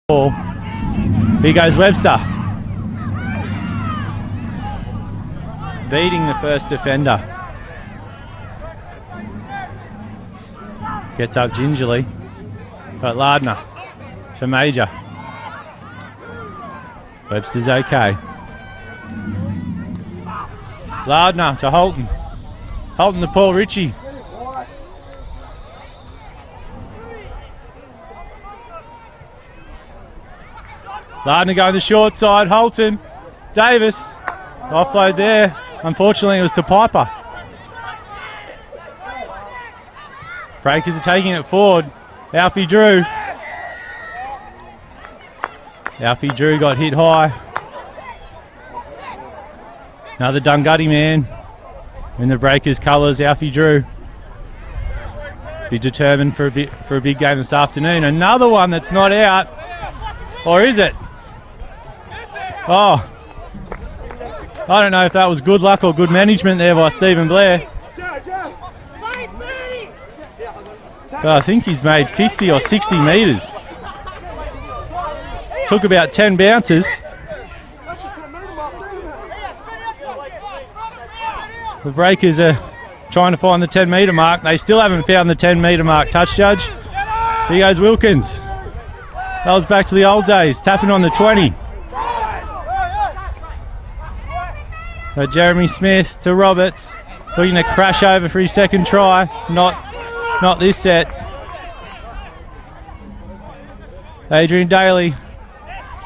ball. Here goes Webster. Beating the first defender. Gets up gingerly. Got Lardner for Major. Webster's okay. Lardner to Holton. Holton to Paul Ritchie. Lardner going the short side. Holton. Davis. Offload there. Unfortunately, it was to Piper. Breakers are taking it forward. Alfie Drew. Alfie Drew got hit high. Another Dungutty man in the Breakers colours. Alfie Drew. Be determined for a big game this afternoon. Another one that's not out. Or is it? Oh. I don't know if that was good luck or good management there by Stephen Blair. But I think he's made 50 or 60 metres. Took about 10 bounces. The Breakers are trying to find the 10 metre mark. They still haven't found the 10 metre mark. Touch judge. Here goes Wilkins. That was back to the old days. Tapping on the 20. Jeremy Smith to Roberts. Looking to crash over for his second try. Not this set. Adrian Daly.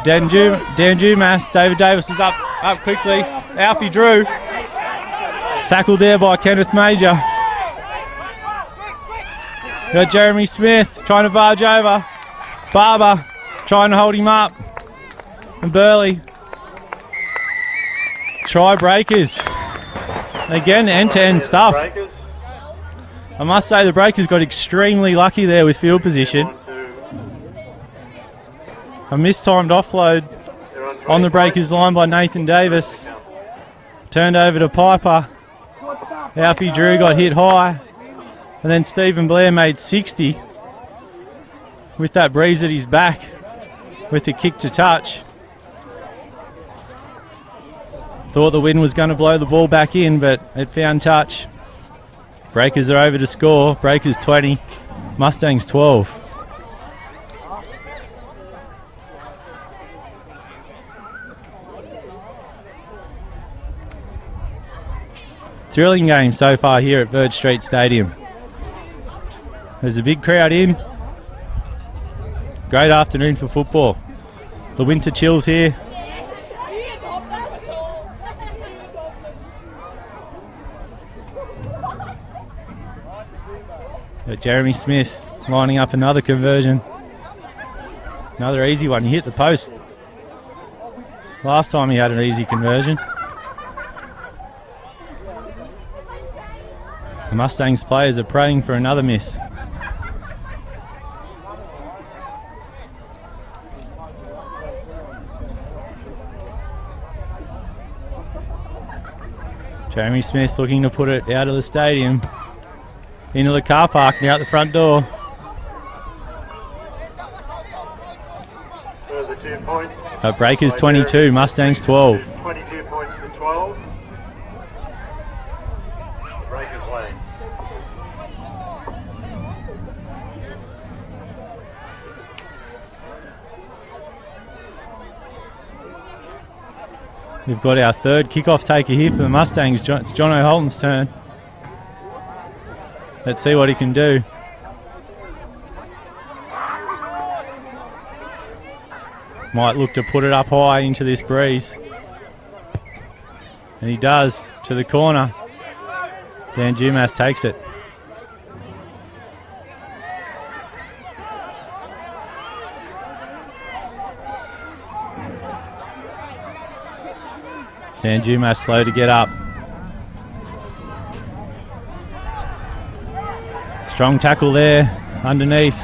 Dan Dumas. David Davis is up quickly. Alfie Drew. Tackled there by Kenneth Major. Got Jeremy Smith trying to barge over. Barber trying to hold him up. And Burley. Try Breakers. Again, end-to-end stuff. I must say the Breakers got extremely lucky there with field position. A mistimed offload on the Breakers line by Nathan Davis. Turned over to Piper. Alfie Drew got hit high. And then Stephen Blair made 60 with that breeze at his back with the kick to touch. Thought the wind was going to blow the ball back in, but it found touch. Breakers are over to score. Breakers 20, Mustangs 12. Thrilling game so far here at Verge Street Stadium. There's a big crowd in. Great afternoon for football. The winter chills here. Jeremy Smith lining up another conversion. Another easy one. He hit the post. Last time he had an easy conversion. The Mustangs players are praying for another miss. Jeremy Smith looking to put it out of the stadium. Into the car park, now out the front door. Further 2 points. Breakers 22, Mustangs 12. 22 points to 12. Breakers winning. We've got our third kickoff taker here for the Mustangs. It's John O'Holton's turn. Let's see what he can do. Might look to put it up high into this breeze. And he does, to the corner. Dan Dumas takes it. Dan Dumas slow to get up. Strong tackle there, underneath.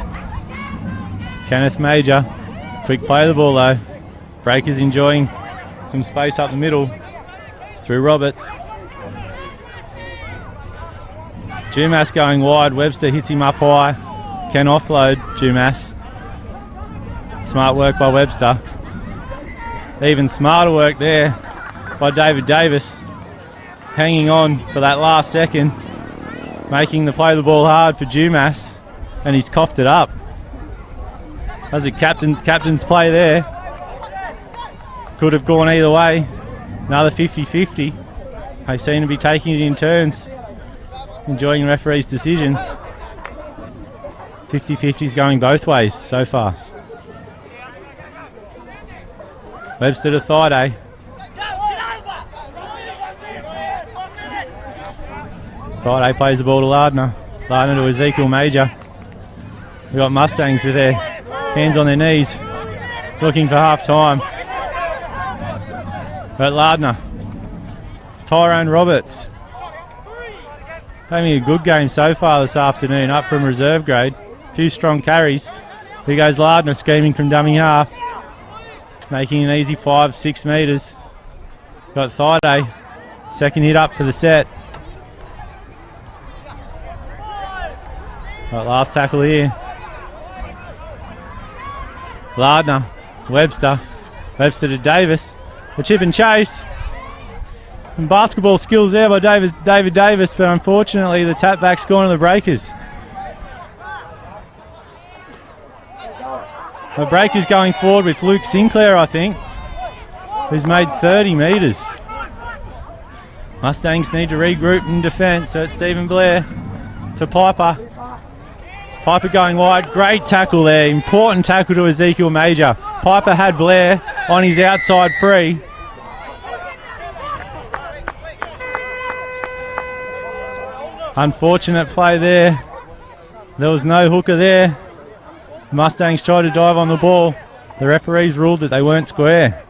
Kenneth Major. Quick play of the ball though. Breakers enjoying some space up the middle through Roberts. Dumas going wide. Webster hits him up high. Can offload Dumas. Smart work by Webster. Even smarter work there by David Davis. Hanging on for that last second. Making the play the ball hard for Dumas. And he's coughed it up. That's a captain's play there. Could have gone either way. Another 50-50. They seem to be taking it in turns. Enjoying the referee's decisions. 50-50 is going both ways so far. Webster to Thaiday. Thaiday plays the ball to Lardner. Lardner to Ezekiel Major. We've got Mustangs with their hands on their knees, looking for half time. But Lardner. Tyrone Roberts. Having a good game so far this afternoon, up from reserve grade. A few strong carries. Here goes Lardner scheming from dummy half. Making an easy 5-6 metres. Got Thaiday. Second hit up for the set. Got last tackle here. Lardner. Webster. Webster to Davis. The chip and chase. And basketball skills there by David Davis, but unfortunately the tap back's gone to the Breakers. The Breakers going forward with Luke Sinclair, I think, who's made 30 metres. Mustangs need to regroup in defence, so it's Stephen Blair to Piper. Piper going wide, great tackle there, important tackle to Ezekiel Major. Piper had Blair on his outside free. Unfortunate play there. There was no hooker there. Mustangs tried to dive on the ball. The referees ruled that they weren't square.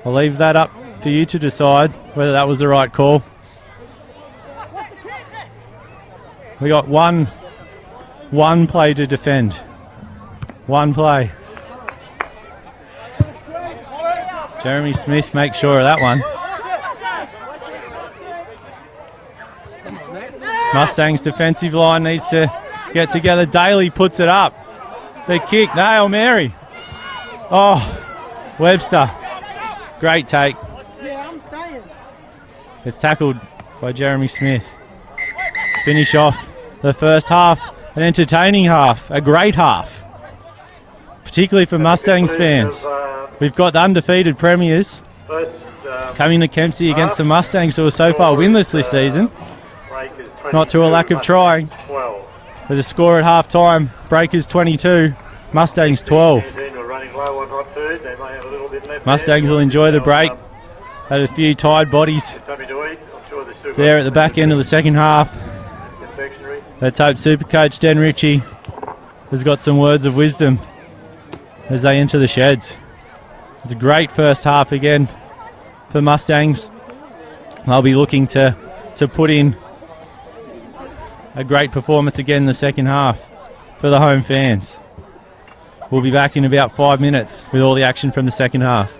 I'll leave that up for you to decide whether that was the right call. We got one play to defend. One play. Jeremy Smith makes sure of that one. Mustangs defensive line needs to get together. Daly puts it up. The kick, Hail Mary. Oh, Webster. Great take. It's tackled by Jeremy Smith. Finish off the first half. An entertaining half. A great half. Particularly for Mustangs fans. We've got the undefeated premiers coming to Kempsey against the Mustangs, who are so far winless this season. Not through a lack of trying. With a score at half time, Breakers 22, Mustangs 12. Mustangs will enjoy the break. Had a few tired bodies there at the back end of the second half. Let's hope Supercoach Den Ritchie has got some words of wisdom as they enter the sheds. It's a great first half again for Mustangs. They'll be looking to put in a great performance again in the second half for the home fans. We'll be back in about 5 minutes with all the action from the second half.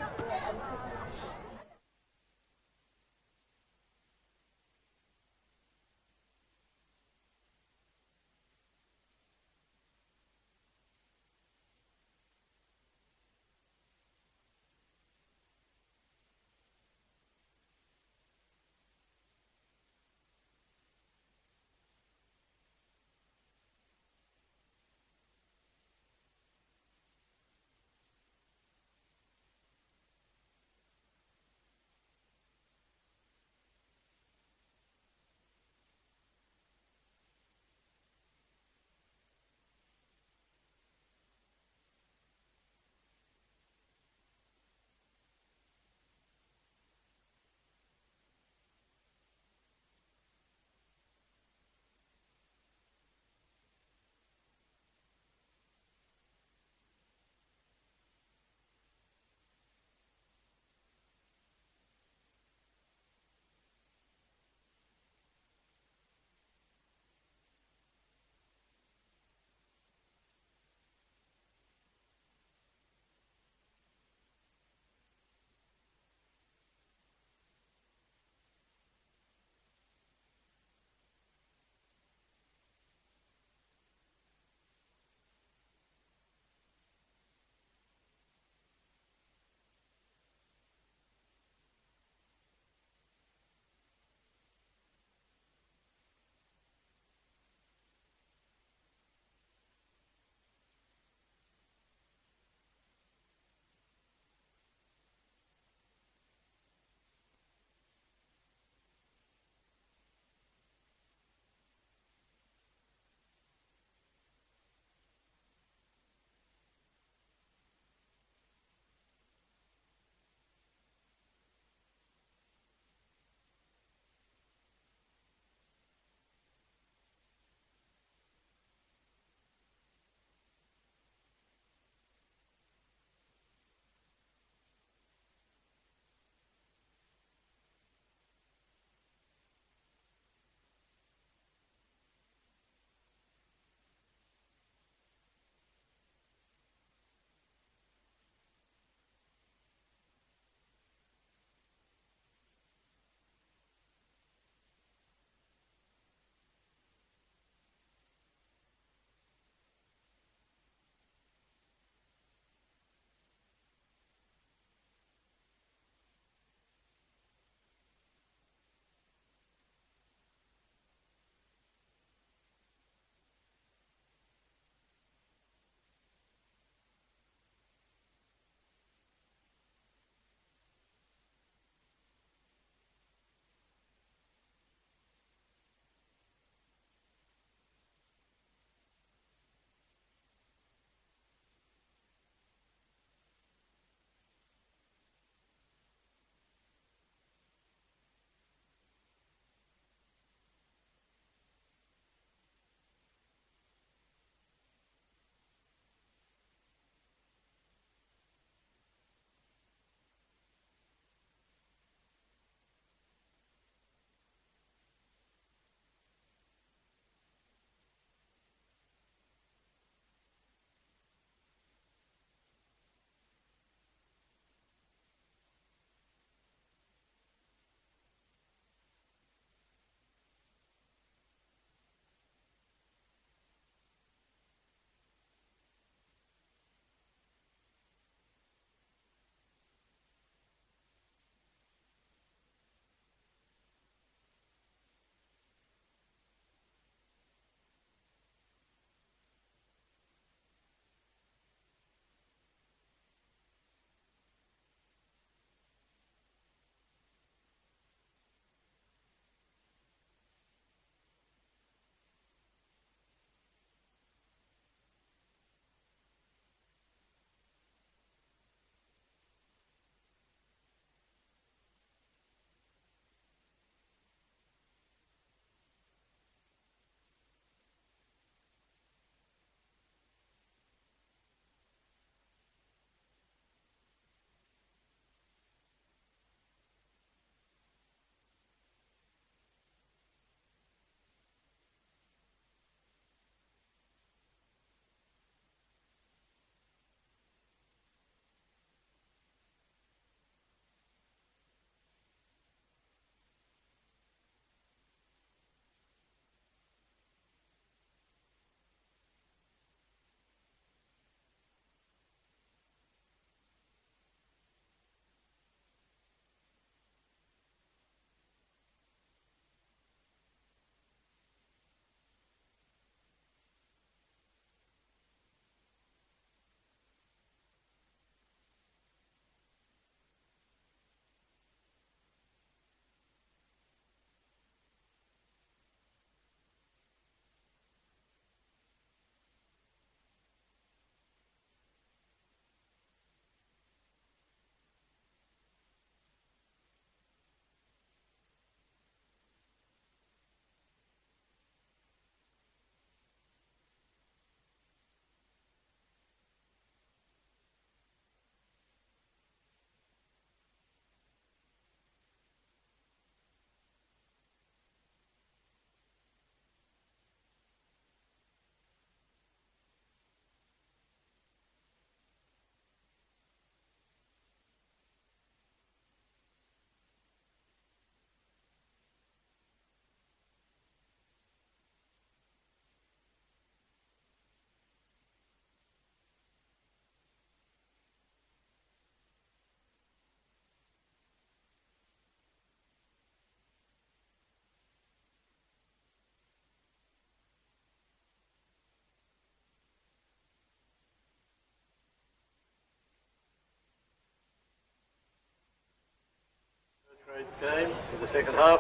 the second half.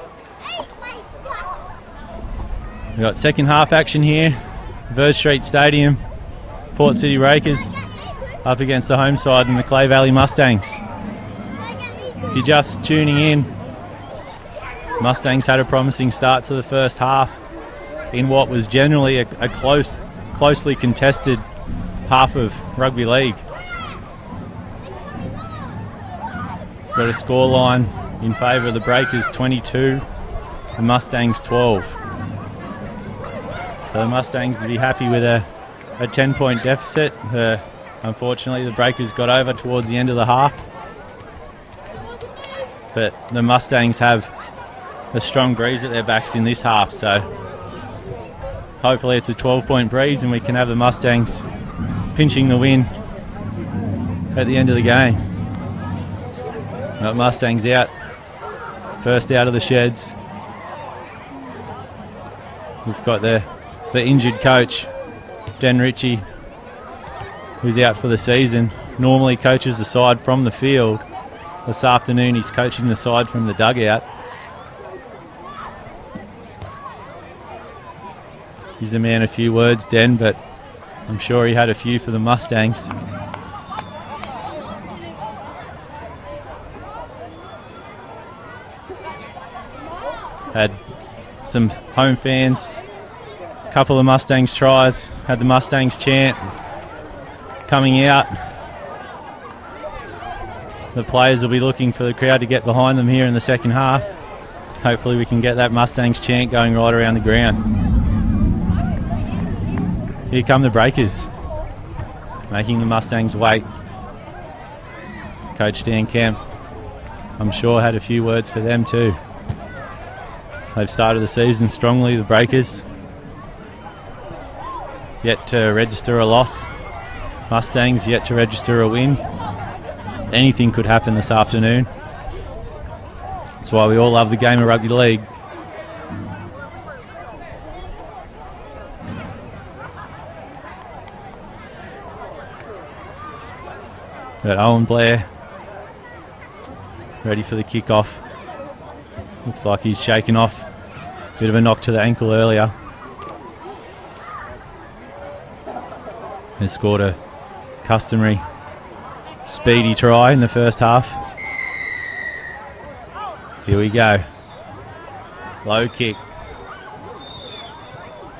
We've got second half action here. Verse Street Stadium. Port City Rakers up against the home side in the Macleay Valley Mustangs. If you're just tuning in, Mustangs had a promising start to the first half in what was generally a closely contested half of rugby league. Got a scoreline in favour of the Breakers, 22, the Mustangs 12. So the Mustangs would be happy with a 10-point deficit. Unfortunately, the Breakers got over towards the end of the half. But the Mustangs have a strong breeze at their backs in this half, so hopefully it's a 12-point breeze and we can have the Mustangs pinching the win at the end of the game. Got Mustangs out, first out of the sheds. We've got the injured coach, Den Ritchie, who's out for the season. Normally coaches the side from the field. This afternoon he's coaching the side from the dugout. Gives the man a few words, Den, but I'm sure he had a few for the Mustangs. Had some home fans, a couple of Mustangs tries, had the Mustangs chant coming out. The players will be looking for the crowd to get behind them here in the second half. Hopefully we can get that Mustangs chant going right around the ground. Here come the Breakers, making the Mustangs wait. Coach Dan Kemp, I'm sure, had a few words for them too. They've started the season strongly, the Breakers. Yet to register a loss. Mustangs yet to register a win. Anything could happen this afternoon. That's why we all love the game of rugby league. Got Owen Blair ready for the kick-off. Looks like he's shaken off. Bit of a knock to the ankle earlier. And scored a customary speedy try in the first half. Here we go. Low kick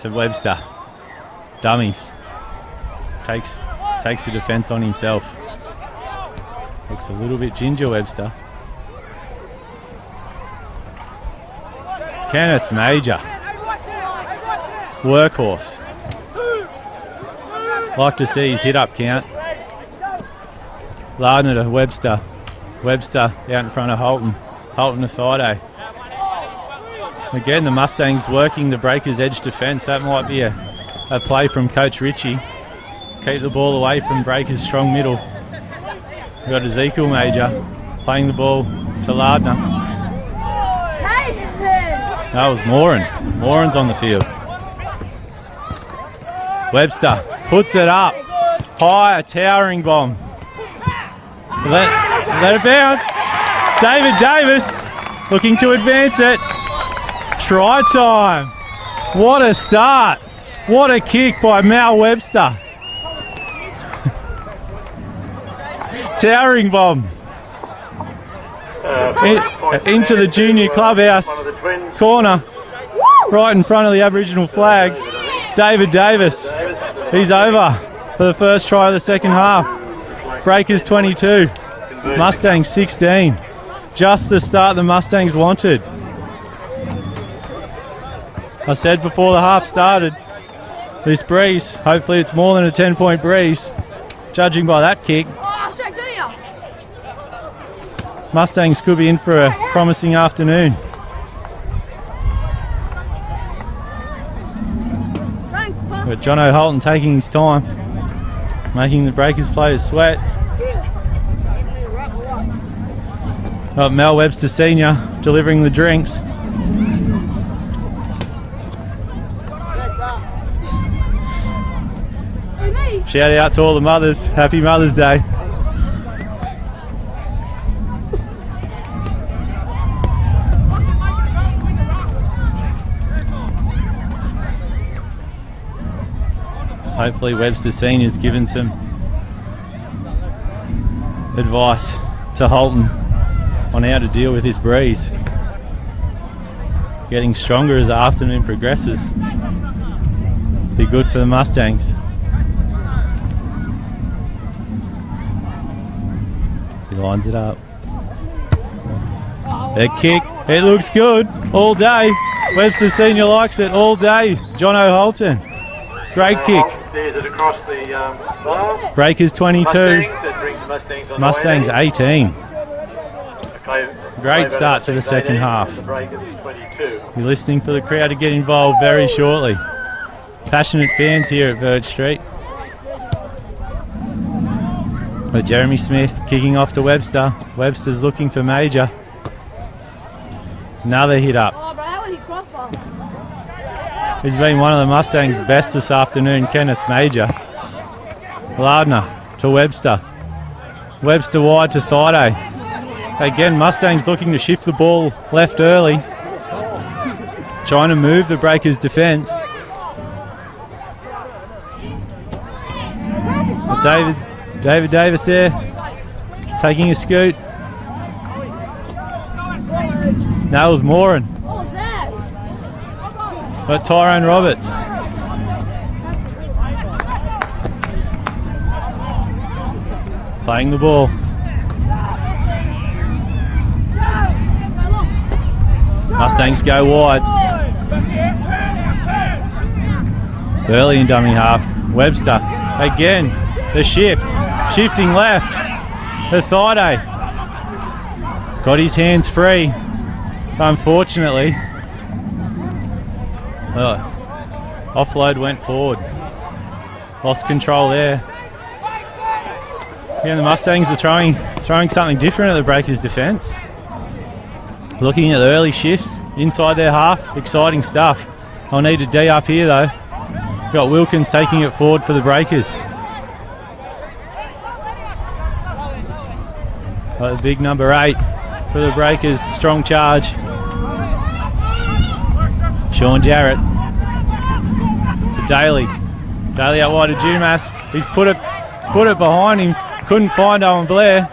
to Webster. Dummies. Takes the defence on himself. Looks a little bit ginger, Webster. Kenneth Major. Workhorse. Like to see his hit-up count. Lardner to Webster. Webster out in front of Holton. Holton to Thaiday. Again, the Mustangs working the Breakers' edge defence. That might be a play from Coach Ritchie. Keep the ball away from Breakers' strong middle. We've got Ezekiel Major playing the ball to Lardner. That was Moran. Moran's on the field. Webster puts it up. High, a towering bomb. Let it bounce. David Davis looking to advance it. Try time. What a start. What a kick by Mal Webster. Towering bomb. Into the junior clubhouse corner, right in front of the Aboriginal flag. David Davis, he's over for the first try of the second half. Breakers 22, Mustangs 16. Just the start the Mustangs wanted. I said before the half started, this breeze, hopefully it's more than a 10-point breeze, judging by that kick. Mustangs could be in for a promising afternoon. But John O'Holton taking his time, making the Breakers players sweat. Got Mel Webster Senior delivering the drinks. Shout out to all the mothers. Happy Mother's Day. Hopefully Webster Senior's given some advice to Holton on how to deal with this breeze. Getting stronger as the afternoon progresses. Be good for the Mustangs. He lines it up. A kick. It looks good all day. Webster Senior likes it all day. John O'Holton. Great kick. Steers it across the bar. Breakers 22. That brings the Mustangs on Mustangs the way. 18. Okay, Great start to the second half. The Breakers 22. You're listening for the crowd to get involved very shortly. Passionate fans here at Verge Street. But Jeremy Smith kicking off to Webster. Webster's looking for Major. Another hit up. Oh, bro, that one hit crossbar. He's been one of the Mustangs' best this afternoon, Kenneth Major. Lardner to Webster. Webster wide to Thaiday. Again, Mustangs looking to shift the ball left early. Trying to move the Breakers' defence. David Davis there, taking a scoot. Nails Moran. What was that? Got Tyrone Roberts. Playing the ball. Mustangs go wide. Burley in dummy half. Webster again. The shift. Shifting left. Thaiday. Got his hands free. Unfortunately. Offload went forward. Lost control there. Again, the Mustangs are throwing something different at the Breakers' defence. Looking at the early shifts inside their half. Exciting stuff. I'll need a D up here though. Got Wilkins taking it forward for the Breakers. Got the big number 8 for the Breakers. Strong charge. Sean Jarrett to Daly. Daly out wide to Dumas. He's put it behind him. Couldn't find Owen Blair.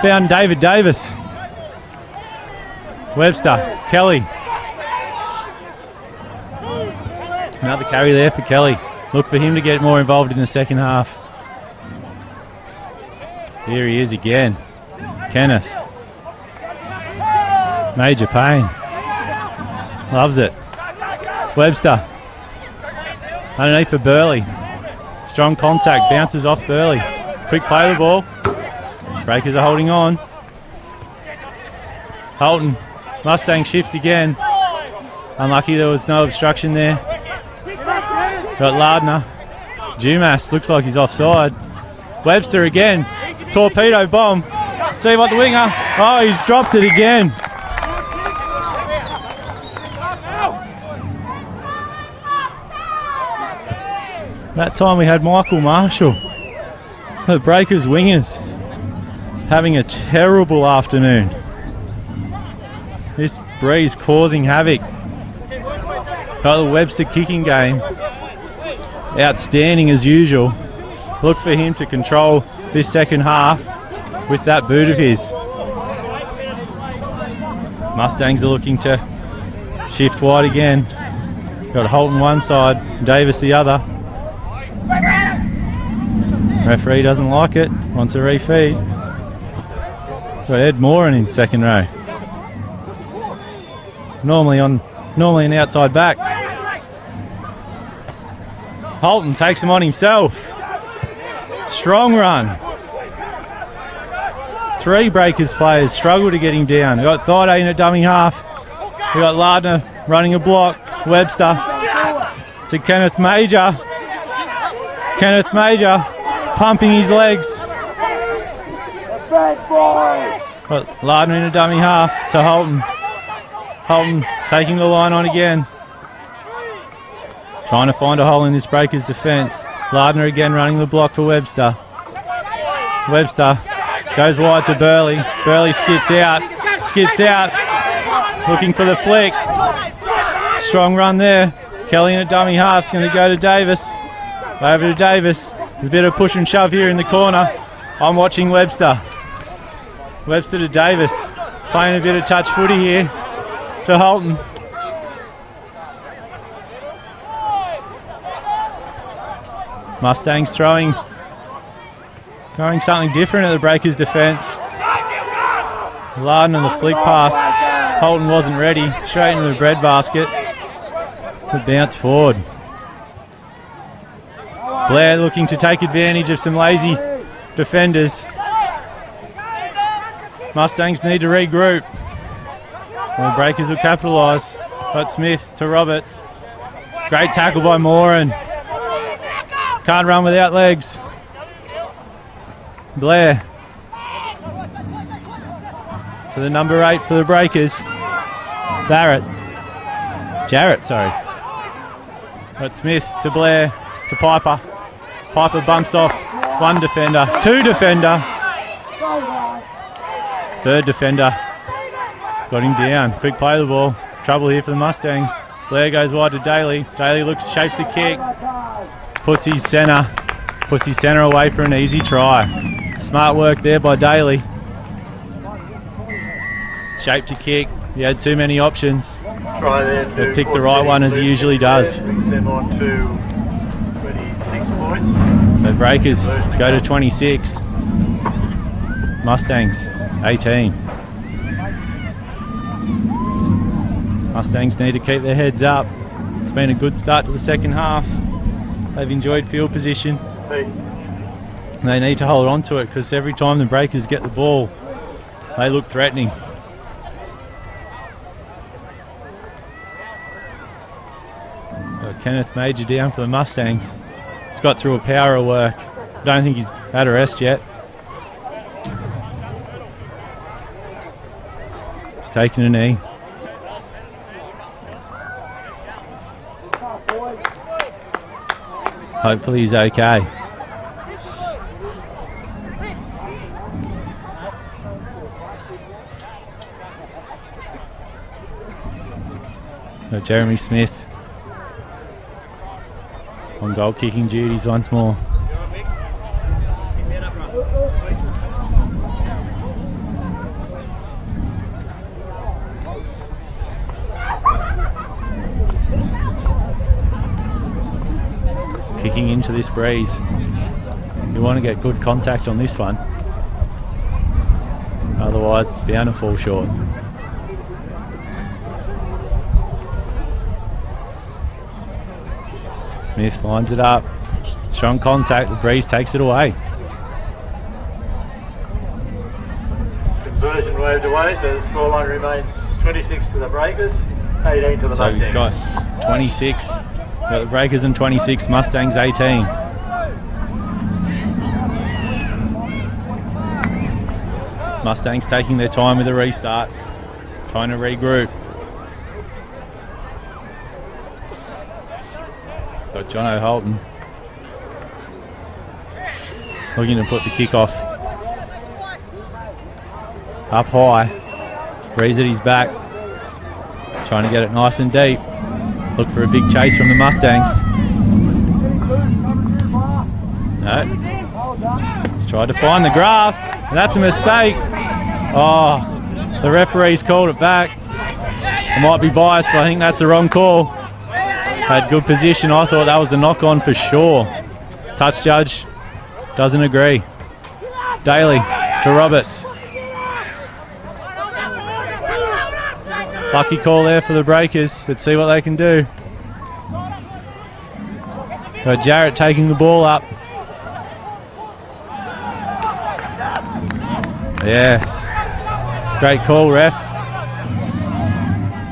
Found David Davis. Webster, Kelly. Another carry there for Kelly. Look for him to get more involved in the second half. Here he is again. Kenneth. Major pain. Loves it. Webster. Underneath for Burley. Strong contact. Bounces off Burley. Quick play of the ball. Breakers are holding on. Holton. Mustang shift again. Unlucky there was no obstruction there. Got Lardner. Dumas looks like he's offside. Webster again. Torpedo bomb. See what the winger. Oh, he's dropped it again. That time we had Michael Marshall. The Breakers wingers having a terrible afternoon. This breeze causing havoc. Got the Webster kicking game. Outstanding as usual. Look for him to control this second half with that boot of his. Mustangs are looking to shift wide again. Got Holton one side, Davis the other. Referee doesn't like it, wants a refeed. Got Ed Moran in second row. Normally an outside back. Holton takes him on himself. Strong run. 3 Breakers players struggle to get him down. We've got Thaiday in a dummy half. We've got Lardner running a block. Webster to Kenneth Major. Kenneth Major pumping his legs. Got Lardner in a dummy half to Holton. Holton taking the line on again. Trying to find a hole in this Breakers defence. Lardner again running the block for Webster. Webster goes wide to Burley. Burley skips out. Looking for the flick. Strong run there. Kelly in a dummy half's going to go to Davis. Over to Davis. There's a bit of push and shove here in the corner. I'm watching Webster. Webster to Davis. Playing a bit of touch footy here to Holton. Mustangs throwing something different at the Breakers' defence. Larden on the flick pass. Holton wasn't ready. Straight into the breadbasket. The bounce forward. Blair looking to take advantage of some lazy defenders. Mustangs need to regroup. Well, the Breakers will capitalise. Got Smith to Roberts. Great tackle by Moran. Can't run without legs. Blair. To the number 8 for the Breakers. Jarrett, sorry. Got Smith to Blair to Piper. Piper bumps off one defender, two defender. Third defender. Got him down. Quick play of the ball. Trouble here for the Mustangs. Blair goes wide to Daly. Daly shapes the kick. Puts his centre away for an easy try. Smart work there by Daly. Shape to kick. He had too many options. Try there But picked the right one as he usually does. Them on to 26 points. The Breakers go to 26. Mustangs 18. Mustangs need to keep their heads up. It's been a good start to the second half. They've enjoyed field position. And they need to hold on to it because every time the Breakers get the ball, they look threatening. Kenneth Major down for the Mustangs. He's got through a power of work. I don't think he's had a rest yet. He's taking a knee. Hopefully he's okay. Jeremy Smith on goal kicking duties once more. Kicking into this breeze. You want to get good contact on this one. Otherwise it's bound to fall short. Smith lines it up. Strong contact. The breeze takes it away. Conversion waved away, so the scoreline remains 26 to the Breakers, 18 to the So Mustangs. we've got 26. Got the Breakers and 26. Mustangs 18. Mustangs taking their time with the restart. Trying to regroup. Got Jono Holton looking to put the kick off. Up high. Breeze at his back. Trying to get it nice and deep. Look for a big chase from the Mustangs. No. He's tried to find the grass. And that's a mistake. Oh, the referee's called it back. I might be biased, but I think that's the wrong call. Had good position. I thought that was a knock on for sure. Touch judge doesn't agree. Daly to Roberts. Lucky call there for the Breakers. Let's see what they can do. Got Jarrett taking the ball up. Yes. Great call, ref.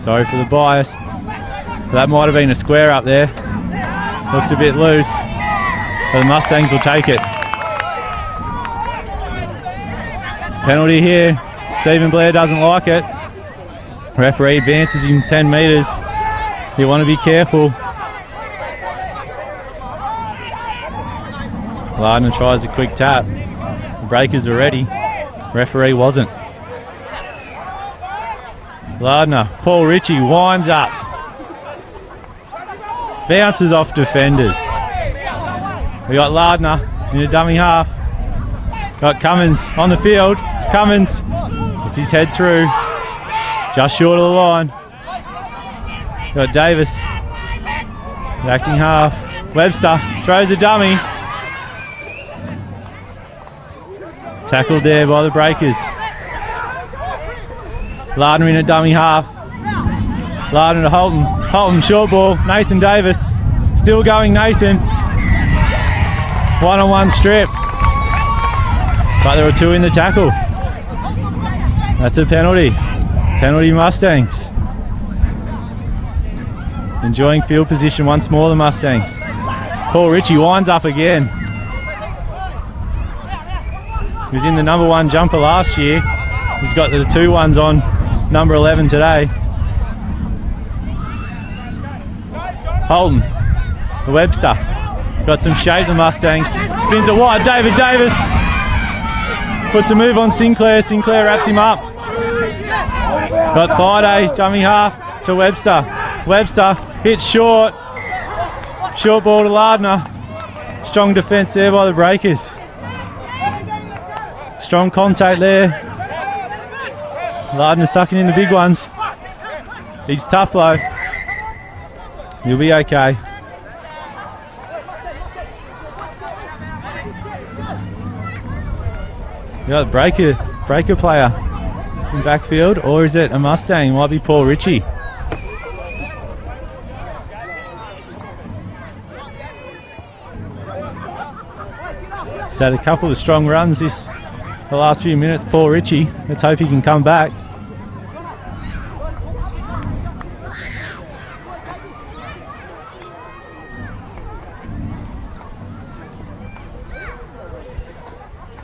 Sorry for the bias. That might have been a square up there. Looked a bit loose. But the Mustangs will take it. Penalty here. Stephen Blair doesn't like it. Referee advances him 10 metres. You want to be careful. Lardner tries a quick tap. The Breakers are ready. Referee wasn't. Lardner, Paul Ritchie winds up. Bounces off defenders. We got Lardner in a dummy half. Got Cummins on the field. Cummins gets his head through. Just short of the line. Got Davis. Acting half. Webster throws a dummy. Tackled there by the Breakers. Lardner in a dummy half. Lardner to Holton. Holton, short ball. Nathan Davis. Still going Nathan. One-on-one strip. But there were two in the tackle. That's a penalty. Penalty Mustangs. Enjoying field position once more, the Mustangs. Paul Ritchie winds up again. He was in the number 1 jumper last year. He's got the 2 ones on number 11 today. Holton, the Webster. Got some shape, the Mustangs. Spins it wide. David Davis puts a move on Sinclair. Sinclair wraps him up. Got Thaiday, dummy half to Webster. Webster hits short. Short ball to Lardner. Strong defence there by the Breakers. Strong contact there. Lardner sucking in the big ones. He's tough though. He'll be okay. You got a breaker player in backfield, or is it a Mustang? It might be Paul Ritchie. He's had a couple of strong runs the last few minutes, Paul Ritchie. Let's hope he can come back.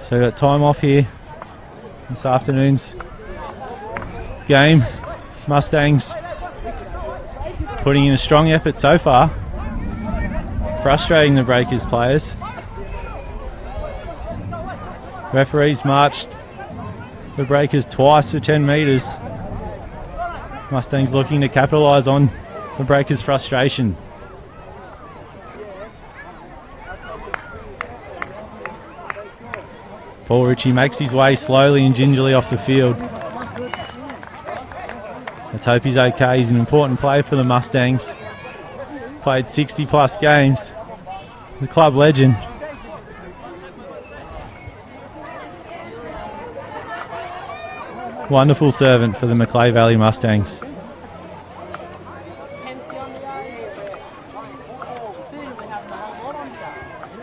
So we've got time off here this afternoon's game. Mustangs putting in a strong effort so far, frustrating the Breakers players. Referees marched the Breakers twice for 10 metres. Mustangs looking to capitalise on the Breakers' frustration. Paul Ritchie makes his way slowly and gingerly off the field. Let's hope he's okay. He's an important player for the Mustangs. Played 60 plus games. The club legend. Wonderful servant for the Macleay Valley Mustangs.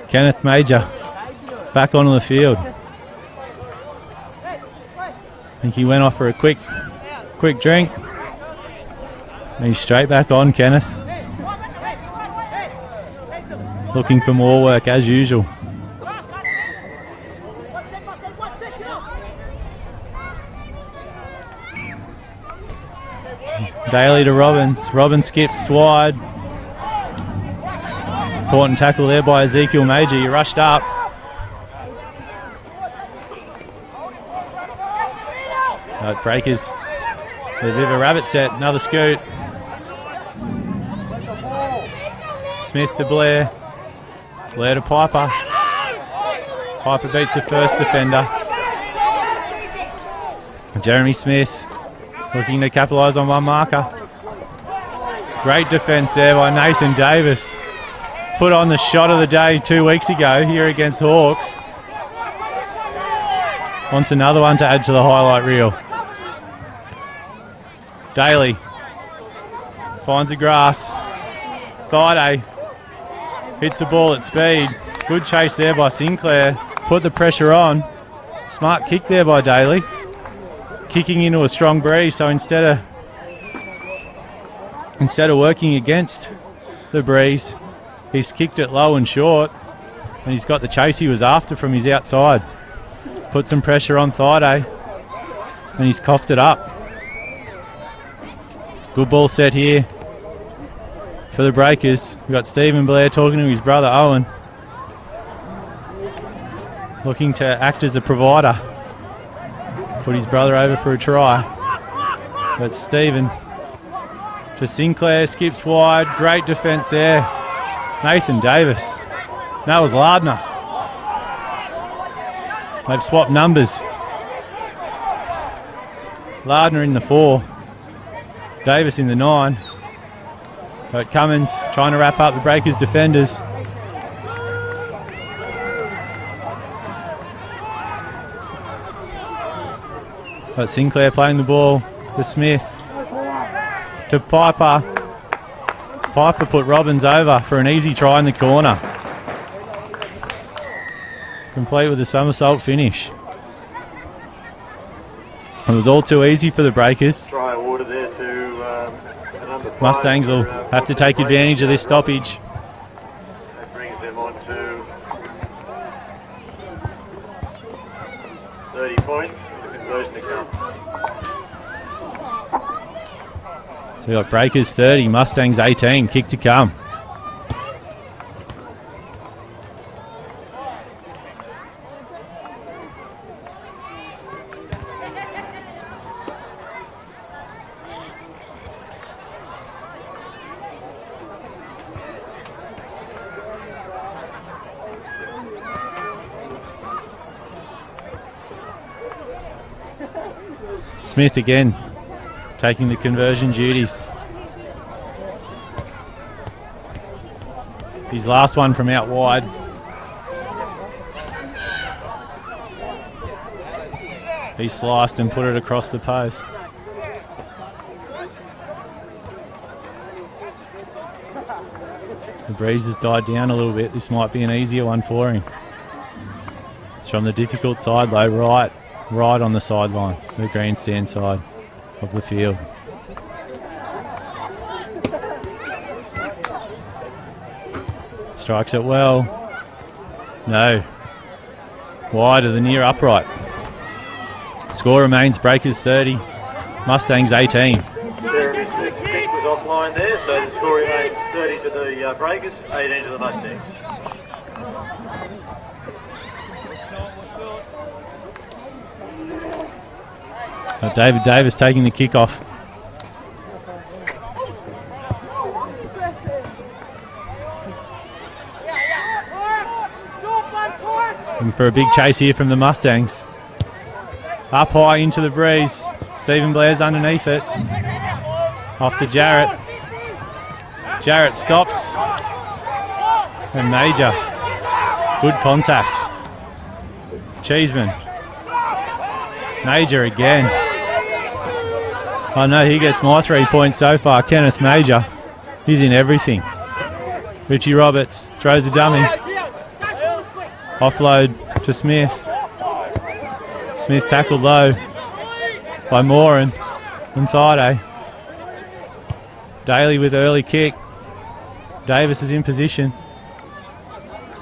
Kenneth Major back onto the field. I think he went off for a quick drink. And he's straight back on, Kenneth. Looking for more work as usual. Daly to Robbins. Robbins skips wide. Important tackle there by Ezekiel Major. He rushed up. Breakers. A bit of a rabbit set. Another scoot. Smith to Blair. Blair to Piper. Piper beats the first defender. Jeremy Smith looking to capitalise on one marker. Great defence there by Nathan Davis. Put on the shot of the day 2 weeks ago here against Hawks. Wants another one to add to the highlight reel. Daly finds the grass. Thaiday hits the ball at speed. Good chase there by Sinclair. Put the pressure on. Smart kick there by Daly. Kicking into a strong breeze, so instead of working against the breeze, he's kicked it low and short, and he's got the chase he was after from his outside. Put some pressure on Thaiday, and he's coughed it up. Good ball set here for the Breakers. We've got Stephen Blair talking to his brother Owen, looking to act as a provider. Put his brother over for a try. But Stephen to Sinclair, skips wide. Great defence there. Nathan Davis That was Lardner. They've swapped numbers. Lardner in the 4. Davis in the 9. But Cummins trying to wrap up the Breakers defenders. But Sinclair playing the ball to Smith. To Piper. Piper put Robbins over for an easy try in the corner. Complete with a somersault finish. It was all too easy for the Breakers. Try awarded there to number 5. Mustangs will have to take advantage of this stoppage. That brings them on to 30 points. Conversion to come. So we've got Breakers 30, Mustangs 18, kick to come. Smith again, taking the conversion duties. His last one from out wide. He sliced and put it across the post. The breeze has died down a little bit. This might be an easier one for him. It's from the difficult side though, right on the sideline, the grandstand side of the field. Strikes it well. No. Wide of the near upright. Score remains Breakers 30, Mustangs 18. Jeremy Smith was offline there, so the score remains 30 to the Breakers, 18 to the Mustangs. David Davis taking the kick-off. Looking for a big chase here from the Mustangs. Up high into the breeze. Stephen Blair's underneath it. Off to Jarrett. Jarrett stops. And Major. Good contact. Cheeseman. Major again. I know he gets my 3 points so far. Kenneth Major. He's in everything. Richie Roberts throws a dummy. Offload to Smith. Smith tackled low by Moran and Thaiday. Daly with early kick. Davis is in position.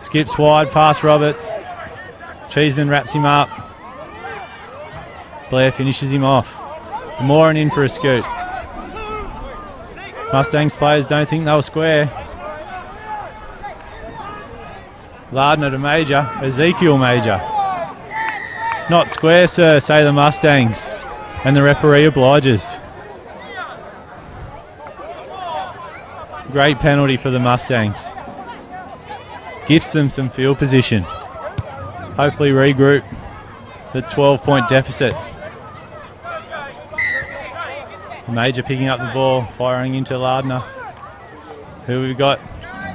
Skips wide past Roberts. Cheeseman wraps him up. Blair finishes him off. Moran in for a scoot. Mustangs players don't think they'll square. Lardner to Major. Ezekiel Major. Not square, sir, say the Mustangs. And the referee obliges. Great penalty for the Mustangs. Gifts them some field position. Hopefully regroup the 12-point deficit. Major picking up the ball, firing into Lardner. Who we've got?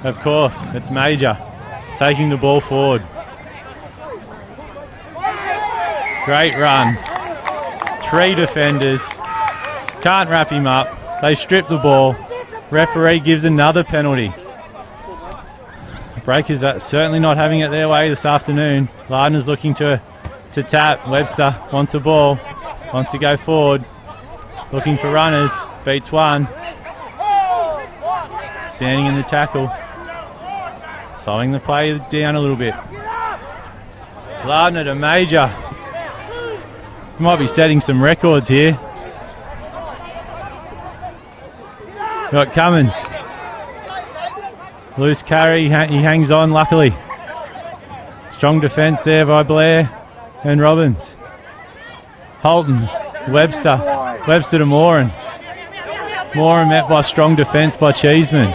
Of course, it's Major taking the ball forward. Great run. 3 defenders. Can't wrap him up. They strip the ball. Referee gives another penalty. Breakers are certainly not having it their way this afternoon. Lardner's looking to tap. Webster wants the ball. Wants to go forward. Looking for runners. Beats one. Standing in the tackle. Slowing the play down a little bit. Lardner to Major. He might be setting some records here. Got Cummins. Loose carry. He hangs on luckily. Strong defence there by Blair and Robbins. Holton. Webster. Webster to Moran. Moran met by strong defence by Cheeseman.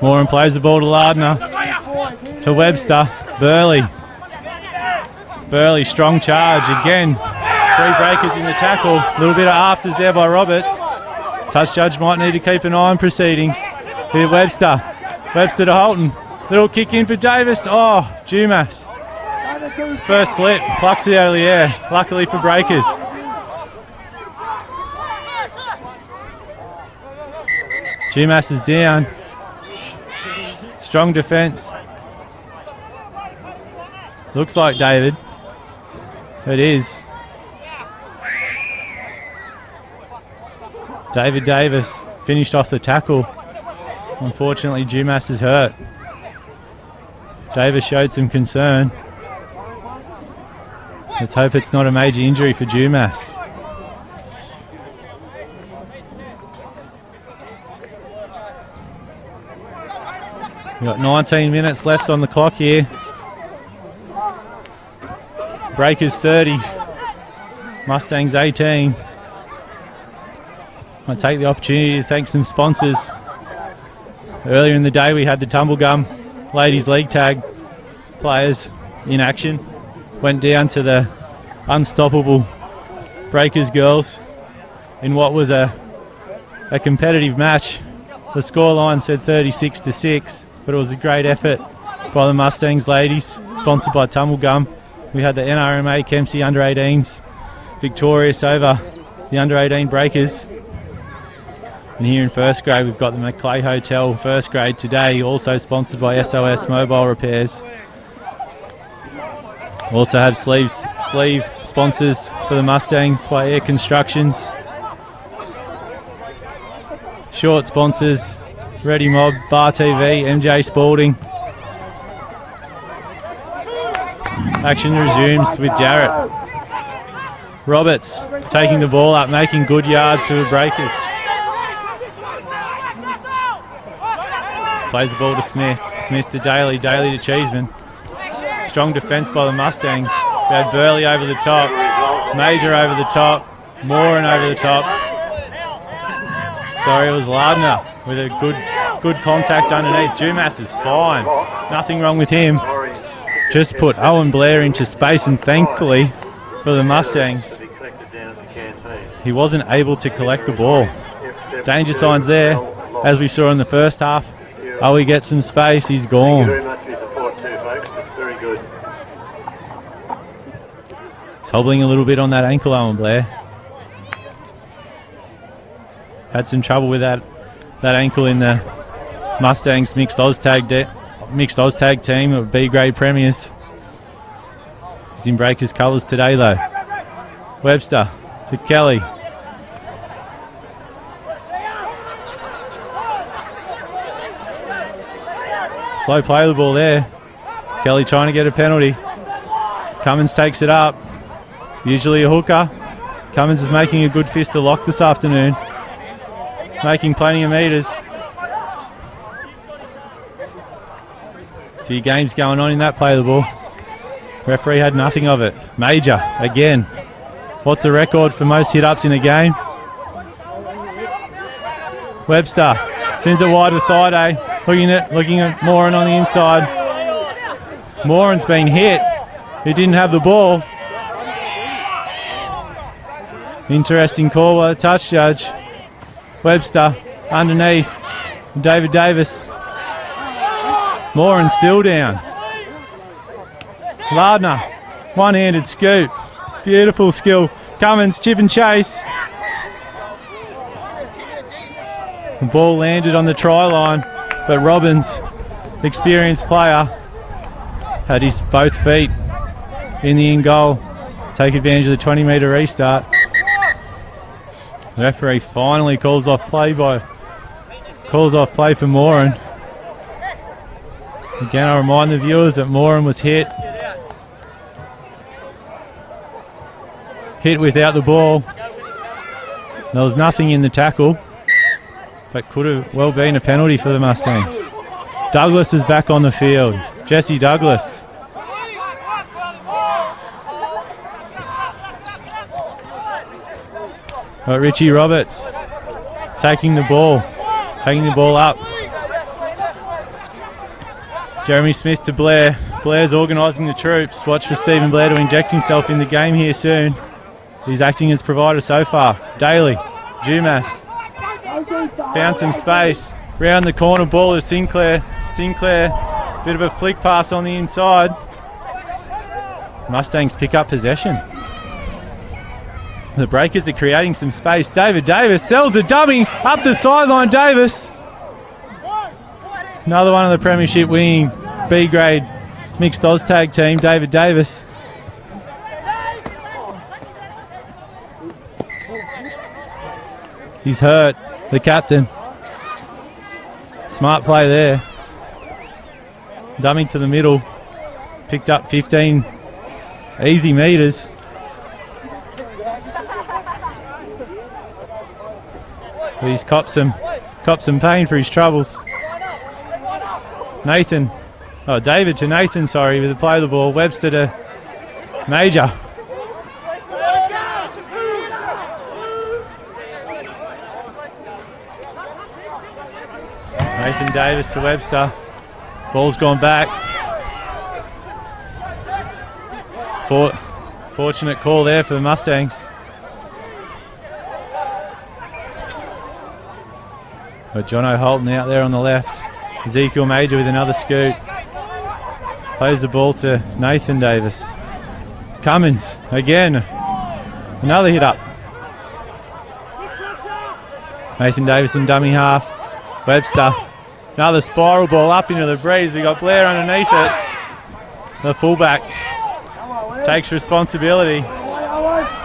Moran plays the ball to Lardner. To Webster. Burley. Burley, strong charge again. 3 breakers in the tackle. A little bit of afters there by Roberts. Touch judge might need to keep an eye on proceedings. Here Webster. Webster to Holton. Little kick in for Davis. Oh, Dumas. First slip. Plucks it out of the air. Luckily for breakers. Dumas is down. Strong defence. Looks like David. It is. David Davis finished off the tackle. Unfortunately, Dumas is hurt. Davis showed some concern. Let's hope it's not a major injury for Dumas. We've got 19 minutes left on the clock here. Breakers 30. Mustangs 18. I take the opportunity to thank some sponsors. Earlier in the day we had the Tumblegum Ladies League Tag players in action. Went down to the unstoppable Breakers girls in what was a competitive match. The scoreline said 36-6, but it was a great effort by the Mustangs ladies, sponsored by Tumblegum. We had the NRMA Kempsey Under-18s victorious over the Under-18 Breakers. And here in first grade, we've got the Macleay Hotel first grade today, also sponsored by SOS Mobile Repairs. Also have sleeve sponsors for the Mustangs by Air Constructions. Short sponsors, Ready Mob, Bar TV, MJ Spalding. Action resumes with Jarrett. Roberts taking the ball up, making good yards for the Breakers. Plays the ball to Smith. Smith to Daly. Daly to Cheeseman. Strong defence by the Mustangs. We had Burley over the top. Major over the top. Moran over the top. Sorry, it was Lardner with a good contact underneath. Dumas is fine. Nothing wrong with him. Just put Owen Blair into space, and thankfully for the Mustangs, he wasn't able to collect the ball. Danger signs there, as we saw in the first half. Oh, he gets some space, he's gone. Thank you very much for your support too, folks. It's very good. He's hobbling a little bit on that ankle, Owen Blair. Had some trouble with that ankle in the Mustangs mixed Oztag team of B grade premiers. He's in Breakers colours today though. Webster to Kelly. Slow play the ball there. Kelly trying to get a penalty. Cummins takes it up. Usually a hooker. Cummins is making a good fist to lock this afternoon. Making plenty of metres. A few games going on in that play of the ball. Referee had nothing of it. Major again. What's the record for most hit-ups in a game? Webster sends it wide to Thaiday. Looking at Moran on the inside. Moran's been hit. He didn't have the ball. Interesting call by the touch judge. Webster underneath. David Davis. Moran still down. Lardner, one-handed scoop. Beautiful skill. Cummins, chip and chase. The ball landed on the try line, but Robbins, experienced player, had his both feet in the in goal. Take advantage of the 20-metre restart. The referee finally calls off play for Moran. Again, I remind the viewers that Moran was hit without the ball. There was nothing in the tackle, but could have well been a penalty for the Mustangs. Douglas is back on the field. Jesse Douglas. But Richie Roberts taking the ball up. Jeremy Smith to Blair. Blair's organising the troops. Watch for Stephen Blair to inject himself in the game here soon. He's acting as provider so far. Daly, Dumas. Found some space. Round the corner, ball to Sinclair. Sinclair, bit of a flick pass on the inside. Mustangs pick up possession. The Breakers are creating some space. David Davis sells a dummy up the sideline. Davis. Another one of the premiership winning B-grade mixed Oztag team, David Davis. He's hurt, the captain. Smart play there. Dummy to the middle. Picked up 15 easy metres. But he's copped some pain for his troubles. David to Nathan, sorry, with the play of the ball. Webster to Major. Nathan Davis to Webster. Ball's gone back. Fortunate call there for the Mustangs. But Jono Holton out there on the left. Ezekiel Major with another scoot. Plays the ball to Nathan Davis. Cummins again. Another hit up. Nathan Davis in dummy half. Webster. Another spiral ball up into the breeze. We got Blair underneath it. The fullback takes responsibility.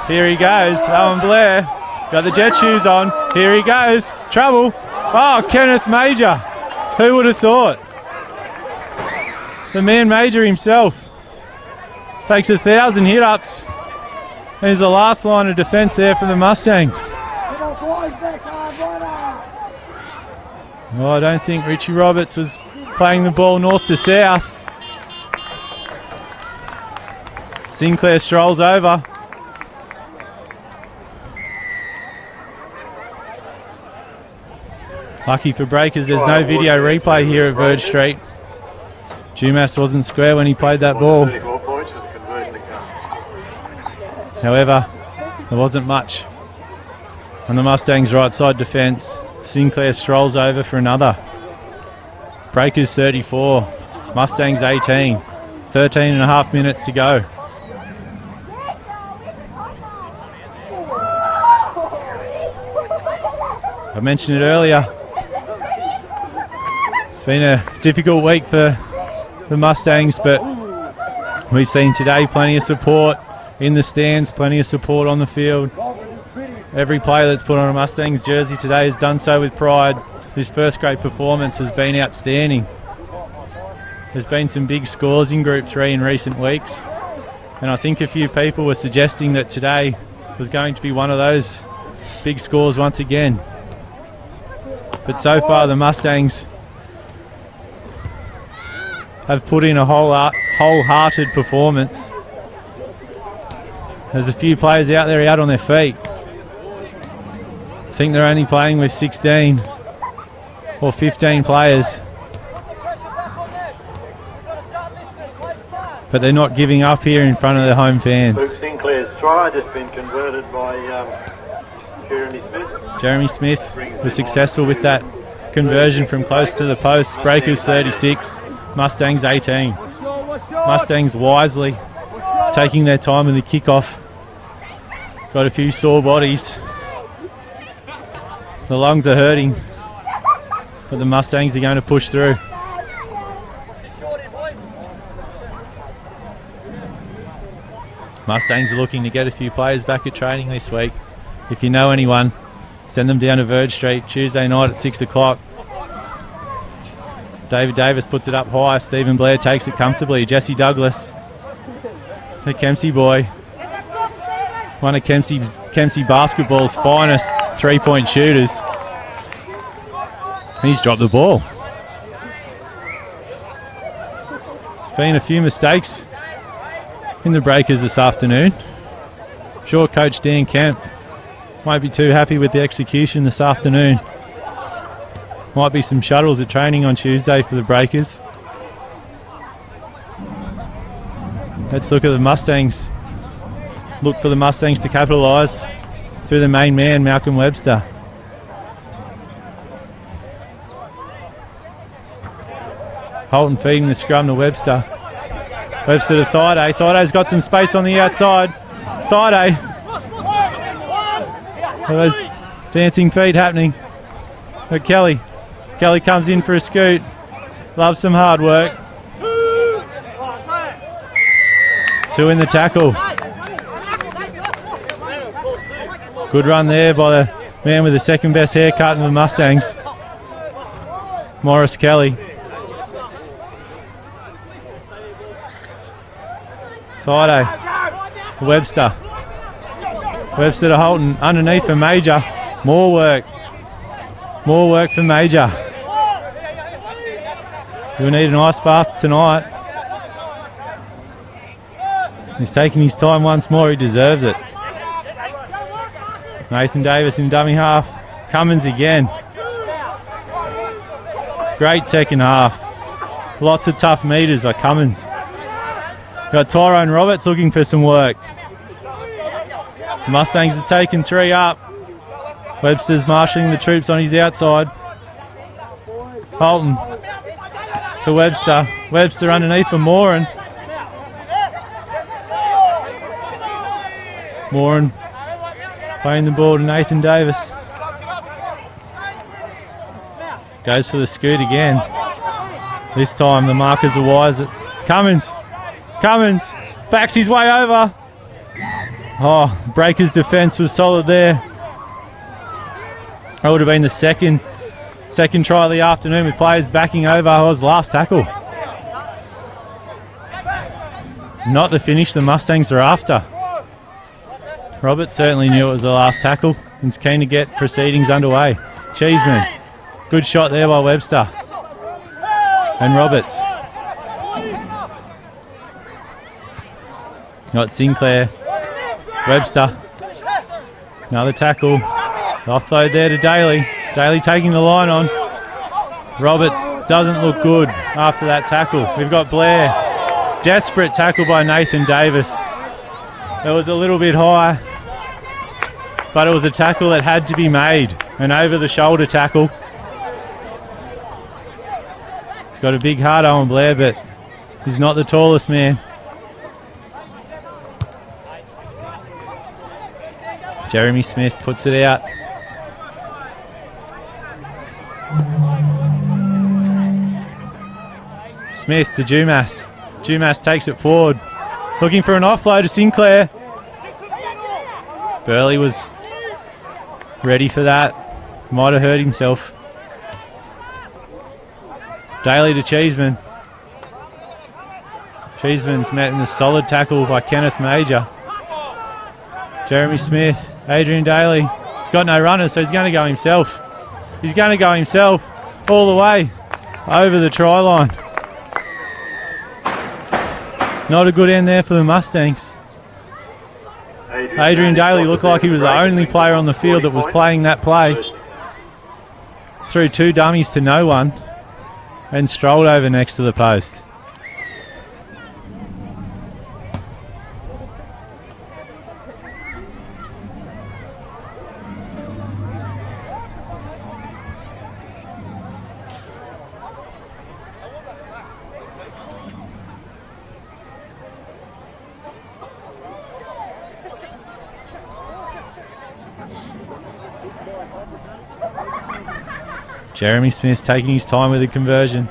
Here he goes. Owen Blair. Got the jet shoes on. Here he goes. Trouble. Oh, Kenneth Major. Who would have thought? The man Major himself takes 1,000 hit-ups and is the last line of defence there for the Mustangs. Oh, I don't think Richie Roberts was playing the ball north to south. Sinclair strolls over. Lucky for Breakers, there's no video replay here at Verge Street. Dumas wasn't square when he played that ball. However, there wasn't much on the Mustangs' right side defence. Sinclair strolls over for another. Breakers 34, Mustangs 18. 13 and a half minutes to go. I mentioned it earlier. It's been a difficult week for the Mustangs, but we've seen today plenty of support in the stands, plenty of support on the field. Every player that's put on a Mustangs jersey today has done so with pride. This first grade performance has been outstanding. There's been some big scores in Group 3 in recent weeks, and I think a few people were suggesting that today was going to be one of those big scores once again. But so far the Mustangs have put in a wholehearted performance. There's a few players out there out on their feet. I think they're only playing with 16 or 15 players. But they're not giving up here in front of their home fans. Luke Sinclair's try just been converted by Jeremy Smith. Jeremy Smith was successful with that conversion from close to the post. Breakers 36, Mustangs 18. Mustangs wisely taking their time in the kickoff. Got a few sore bodies. The lungs are hurting, but the Mustangs are going to push through. Mustangs are looking to get a few players back at training this week. If you know anyone, send them down to Verge Street Tuesday night at 6 o'clock. David Davis puts it up high. Stephen Blair takes it comfortably. Jesse Douglas, the Kempsey boy, one of Kempsey basketball's finest three-point shooters. He's dropped the ball. There's been a few mistakes in the Breakers this afternoon. I'm sure Coach Dan Kemp won't be too happy with the execution this afternoon. Might be some shuttles at training on Tuesday for the Breakers. Let's look at the Mustangs. Look for the Mustangs to capitalise through the main man, Malcolm Webster. Holton feeding the scrum to Webster. Webster to Thaiday. Thaide's got some space on the outside. Thaiday. Those dancing feet happening. But Kelly comes in for a scoot. Loves some hard work. 2 in the tackle. Good run there by the man with the second best haircut in the Mustangs, Morris Kelly. Friday. Webster to Holton. Underneath for Major. More work for Major. You'll need an ice bath tonight. He's taking his time once more. He deserves it. Nathan Davis in dummy half. Cummins again. Great second half. Lots of tough meters by Cummins. Got Tyrone Roberts looking for some work. The Mustangs have taken 3 up. Webster's marshalling the troops on his outside. Holton to Webster. Webster underneath for Moran. Moran playing the ball to Nathan Davis. Goes for the scoot again. This time the markers are wise. Cummins backs his way over. Oh, Breakers' defence was solid there. That would have been the second try of the afternoon with players backing over. It was last tackle. Not the finish the Mustangs are after. Roberts certainly knew it was the last tackle and is keen to get proceedings underway. Cheeseman, good shot there by Webster. And Roberts. Got Sinclair. Webster. Another tackle. Offload there to Daly. Daly taking the line on. Roberts doesn't look good after that tackle. We've got Blair. Desperate tackle by Nathan Davis. It was a little bit high, but it was a tackle that had to be made. An over-the-shoulder tackle. He's got a big heart on Blair, but he's not the tallest man. Jeremy Smith puts it out. Smith to Dumas. Dumas takes it forward. Looking for an offload to Sinclair. Burley was ready for that. Might have hurt himself. Daly to Cheeseman. Cheeseman's met in a solid tackle by Kenneth Major. Jeremy Smith. Adrian Daly. He's got no runners, so he's going to go himself. He's going to go himself all the way over the try line. Not a good end there for the Mustangs. Adrian Daly looked like he was the only player on the field that was playing that play. Threw 2 dummies to no one and strolled over next to the post. Jeremy Smith's taking his time with the conversion.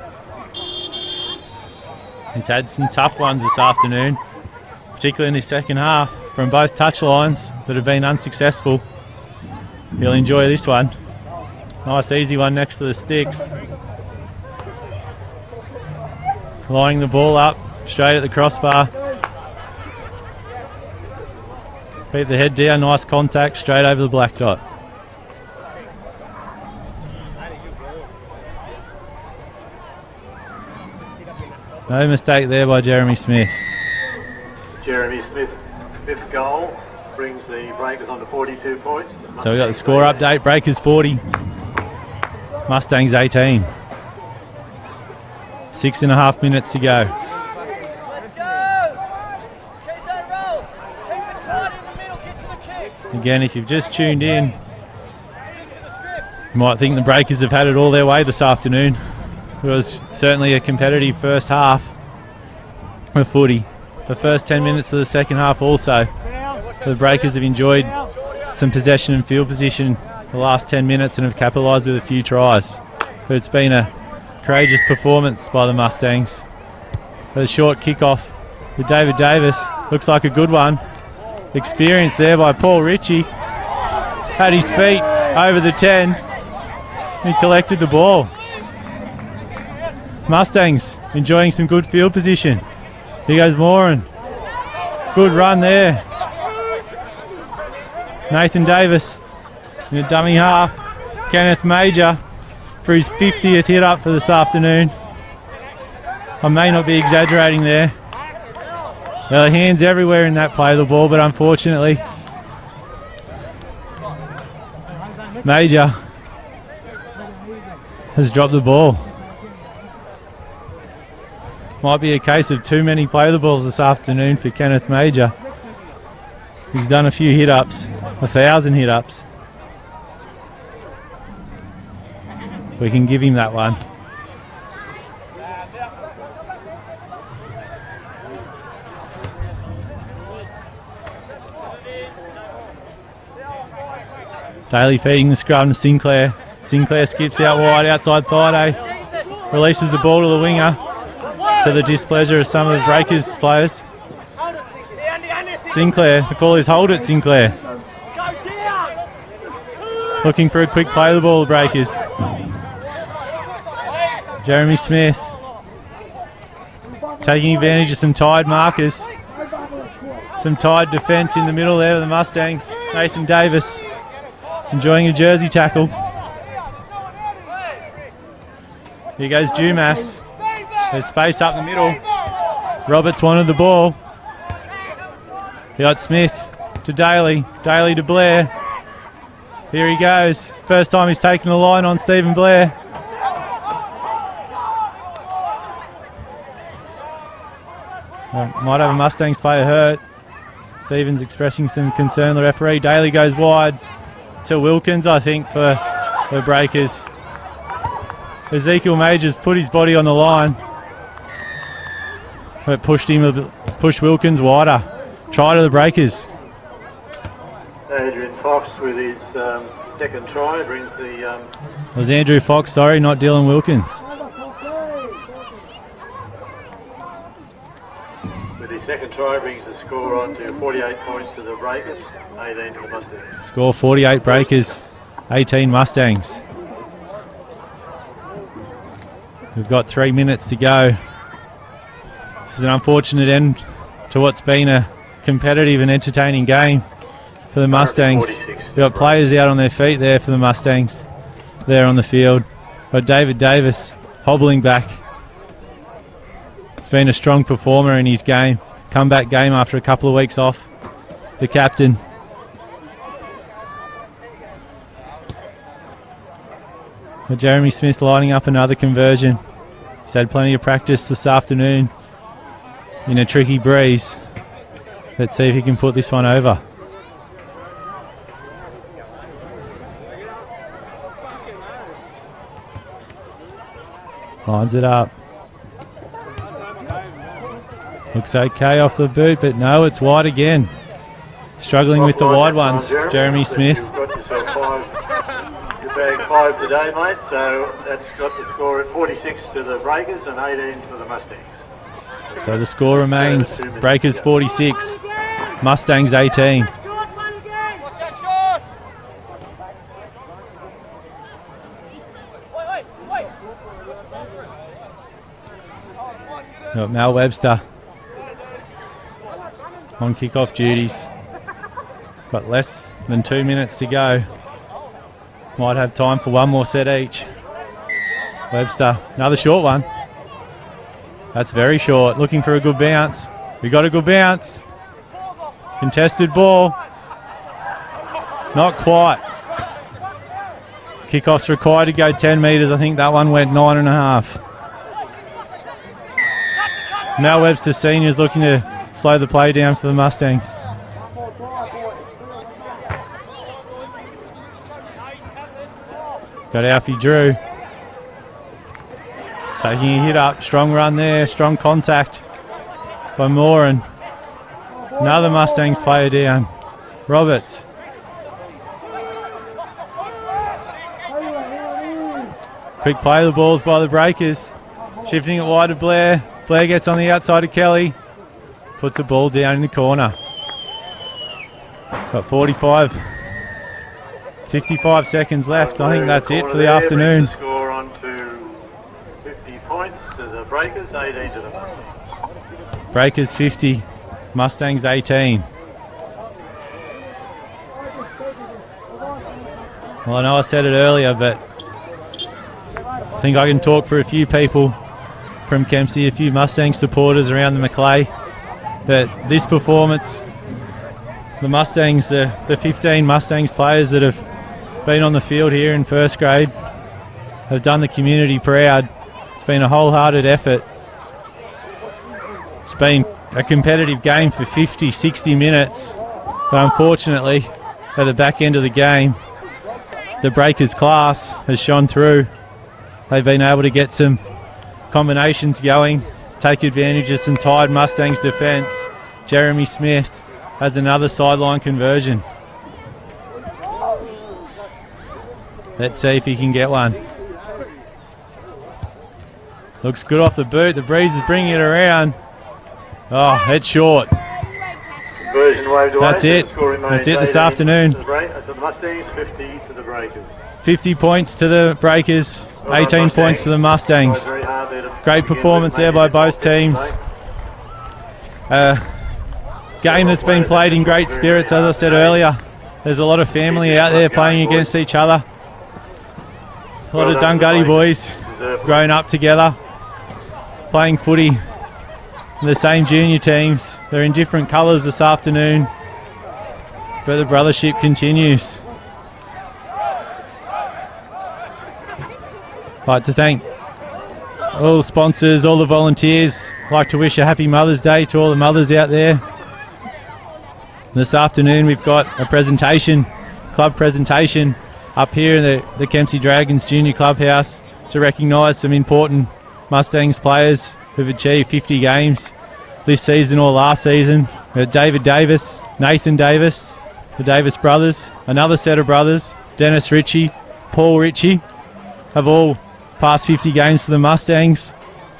He's had some tough ones this afternoon, particularly in the second half, from both touchlines that have been unsuccessful. He'll enjoy this one. Nice easy one next to the sticks. Lining the ball up, straight at the crossbar. Keep the head down, nice contact, straight over the black dot. No mistake there by Jeremy Smith. Jeremy Smith, 5th goal, brings the Breakers on to 42 points. So we got the score update. Breakers 40, Mustangs 18. 6.5 minutes to go. Again, if you've just tuned in, you might think the Breakers have had it all their way this afternoon. It was certainly a competitive first half of footy. The first 10 minutes of the second half also. The Breakers have enjoyed some possession and field position the last 10 minutes and have capitalised with a few tries. But it's been a courageous performance by the Mustangs. A short kick-off with David Davis. Looks like a good one. Experience there by Paul Ritchie. Had his feet over the 10. He collected the ball. Mustangs enjoying some good field position. Here goes Moran. Good run there. Nathan Davis in a dummy half. Kenneth Major for his 50th hit up for this afternoon. I may not be exaggerating there. There are hands everywhere in that play of the ball, but unfortunately Major has dropped the ball. Might be a case of too many play the balls this afternoon for Kenneth Major. He's done a few hit-ups, 1,000 hit-ups. We can give him that one. Daly feeding the scrum to Sinclair. Sinclair skips out wide outside Thaiday. Releases the ball to the winger. To the displeasure of some of the Breakers players. Sinclair, the call is hold it, Sinclair. Looking for a quick play of the ball, the Breakers. Jeremy Smith taking advantage of some tired markers. Some tired defence in the middle there of the Mustangs. Nathan Davis enjoying a jersey tackle. Here goes Dumas. There's space up the middle. Roberts wanted the ball. He got Smith to Daly. Daly to Blair. Here he goes. First time he's taken the line on Stephen Blair. Might have a Mustangs player hurt. Stevens expressing some concern. The referee. Daly goes wide to Wilkins, I think, for the Breakers. Ezekiel Majors put his body on the line. But pushed Wilkins wider. Try to the Breakers. Adrian Fox with his second try brings the... It was Andrew Fox, sorry, not Dylan Wilkins. With his second try brings the score on to 48 points to the Breakers, 18 to the Mustangs. Score 48 Breakers, 18 Mustangs. We've got 3 minutes to go. This is an unfortunate end to what's been a competitive and entertaining game for the Mustangs. We've got players out on their feet there for the Mustangs, there on the field. But David Davis hobbling back. It's been a strong performer in his game. Comeback game after a couple of weeks off. The captain. But Jeremy Smith lining up another conversion. He's had plenty of practice this afternoon in a tricky breeze. Let's see if he can put this one over. Lines it up. Looks okay off the boot, but no, it's wide again. Struggling with the wide ones, Jeremy Smith. You've got yourself you're bagged 5 today, mate, so that's got the score at 46 to the Breakers and 18 for the Mustangs. So the score remains Breakers 46, Mustangs 18. Got Mal Webster on kick-off duties. Got less than 2 minutes to go. Might have time for one more set each. Webster, another short one. That's very short. Looking for a good bounce. We got a good bounce. Contested ball. Not quite. Kickoff's required to go 10 metres. I think that one went 9.5. Mal Webster Senior is looking to slow the play down for the Mustangs. Got Alfie Drew. Taking a hit up. Strong run there. Strong contact by Moran. Another Mustangs player down. Roberts. Quick play of the balls by the Breakers. Shifting it wide to Blair. Blair gets on the outside of Kelly. Puts the ball down in the corner. Got 55 seconds left. I think that's it for the afternoon. Score on to 50 points to the Breakers, 18 to the Mustangs. Breakers 50, Mustangs 18. Well, I know I said it earlier, but I think I can talk for a few people from Kempsey, a few Mustang supporters around the Macleay, that this performance, the Mustangs, the 15 Mustangs players that have been on the field here in first grade have done the community proud. It's been a wholehearted effort. It's been a competitive game for 50, 60 minutes, but unfortunately at the back end of the game the Breakers class has shone through. They've been able to get some combinations going, take advantage of some tired Mustangs defence. Jeremy Smith has another sideline conversion. Let's see if he can get one. Looks good off the boot. The breeze is bringing it around. Oh, it's short. Conversion waved away. That's it. That's it this afternoon. The Mustangs, 50 to the Breakers. 50 points to the Breakers, 18 points to the Mustangs. Great performance there by both teams. Game that's been played in great spirits, as I said earlier. There's a lot of family out there playing against each other. A lot of Dungutty boys growing up together, playing footy. The same junior teams. They're in different colours this afternoon, but the brothership continues. I'd like to thank all the sponsors, all the volunteers. I'd like to wish a happy Mother's Day to all the mothers out there. This afternoon we've got a presentation, club presentation, up here in the Kempsey Dragons Junior Clubhouse to recognise some important Mustangs players who've achieved 50 games this season or last season. David Davis, Nathan Davis, the Davis brothers, another set of brothers, Dennis Ritchie, Paul Ritchie, have all passed 50 games for the Mustangs.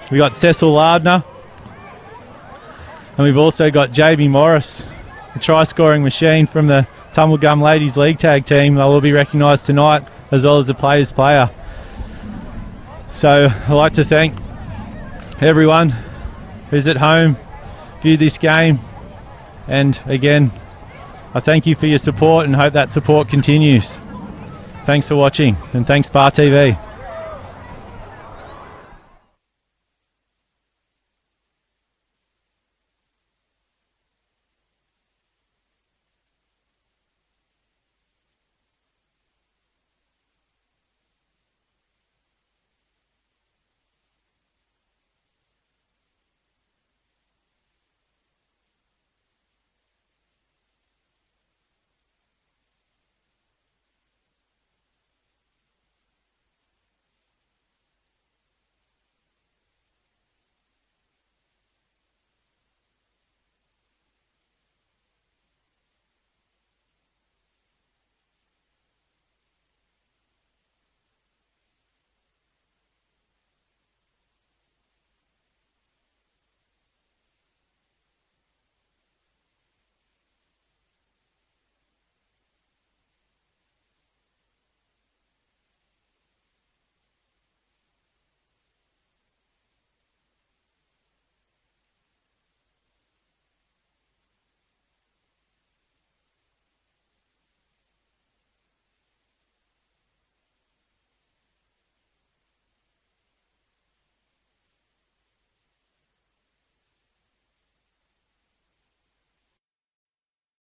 We've got Cecil Lardner, and we've also got JB Morris, the try-scoring machine from the Tumblegum Ladies League Tag team. They'll all be recognised tonight, as well as the players' player. So I'd like to thank everyone who's at home, viewed this game, and again, I thank you for your support and hope that support continues. Thanks for watching, and thanks Bar TV.